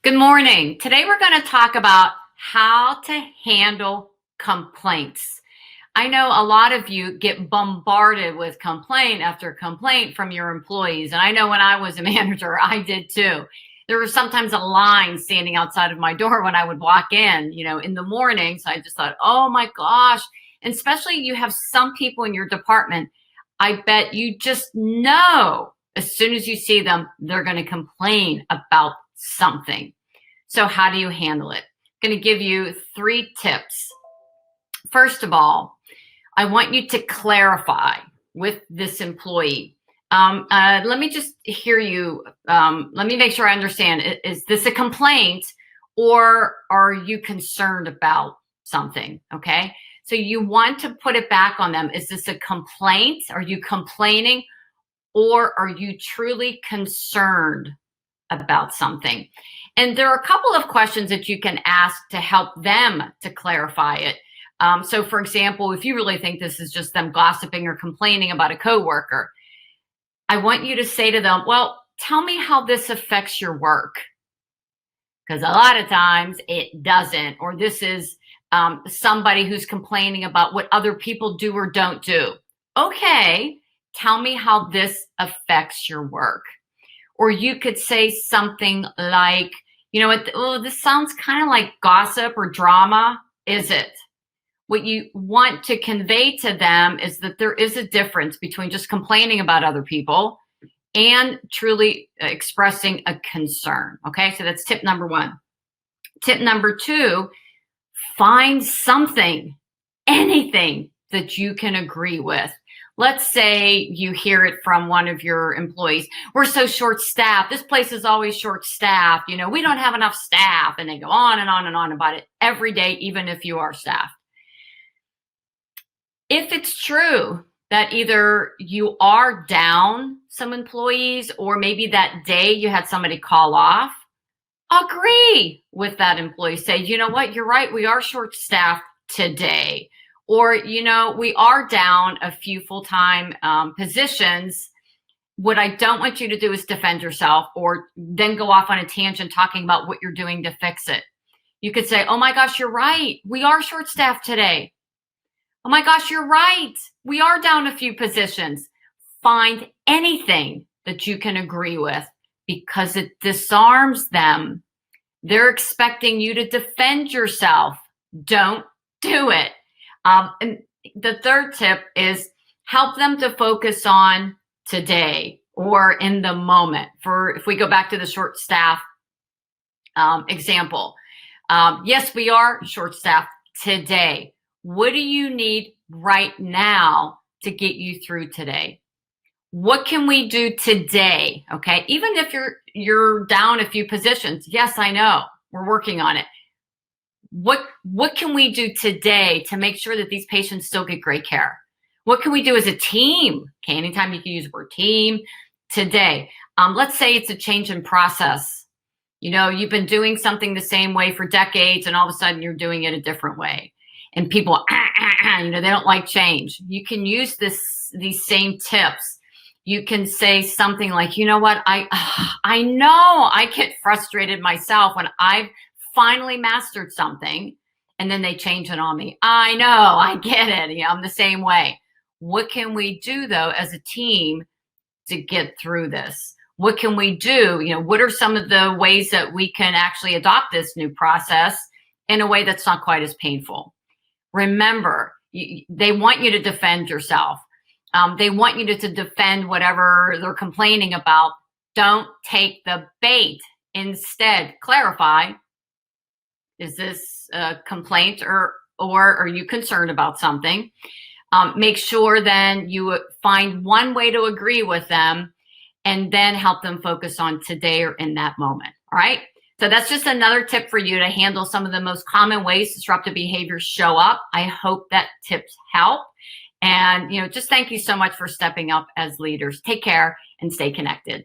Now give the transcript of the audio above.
Good morning. Today we're going to talk about how to handle complaints. I know a lot of you get bombarded with complaint after complaint from your employees. And I know when I was a manager, I did too. There was sometimes a line standing outside of my door when I would walk in, in the morning. So I just thought, oh my gosh. And especially you have some people in your department, I bet you just know as soon as you see them, they're going to complain about something. So how do you handle it? I'm going to give you 3 tips. First of all, I want you to clarify with this employee. Let me just hear you. Let me make sure I understand. Is this a complaint or are you concerned about something? Okay. So you want to put it back on them. Is this a complaint? Are you complaining? Or are you truly concerned about something? And there are a couple of questions that you can ask to help them to clarify it. So for example, if you really think this is just them gossiping or complaining about a coworker, I want you to say to them, well, tell me how this affects your work. Because a lot of times it doesn't, or this is somebody who's complaining about what other people do or don't do. Okay, tell me how this affects your work. Or you could say something like, this sounds kind of like gossip or drama, is it? What you want to convey to them is that there is a difference between just complaining about other people and truly expressing a concern. Okay, so that's tip number 1. Tip number 2, find something, anything that you can agree with. Let's say you hear it from one of your employees. We're so short-staffed. This place is always short-staffed. We don't have enough staff. And they go on and on and on about it every day, even if you are staffed. If it's true that either you are down some employees or maybe that day you had somebody call off, agree with that employee. Say, you know what, you're right. We are short-staffed today. Or, we are down a few full-time positions. What I don't want you to do is defend yourself or then go off on a tangent talking about what you're doing to fix it. You could say, oh my gosh, you're right. We are short-staffed today. Oh my gosh, you're right. We are down a few positions. Find anything that you can agree with because it disarms them. They're expecting you to defend yourself. Don't do it. And the 3rd tip is help them to focus on today or in the moment. If we go back to the short staff example, yes, we are short staffed today. What do you need right now to get you through today? What can we do today? Okay, even if you're down a few positions, yes, I know we're working on it. What can we do today to make sure that these patients still get great care? What can we do as a team? Okay, anytime you can use the word team today. Let's say it's a change in process. You've been doing something the same way for decades and all of a sudden you're doing it a different way. And people, they don't like change. You can use these same tips. You can say something like, you know what, I know I get frustrated myself when I've finally mastered something and then they change it on me. I know, I get it. I'm the same way. What can we do though as a team to get through this? What can we do? What are some of the ways that we can actually adopt this new process in a way that's not quite as painful? Remember, they want you to defend yourself. They want you to defend whatever they're complaining about. Don't take the bait. Instead, clarify. Is this a complaint or are you concerned about something? Make sure then you find one way to agree with them and then help them focus on today or in that moment. All right. So that's just another tip for you to handle some of the most common ways disruptive behaviors show up. I hope that tips help. And, just thank you so much for stepping up as leaders. Take care and stay connected.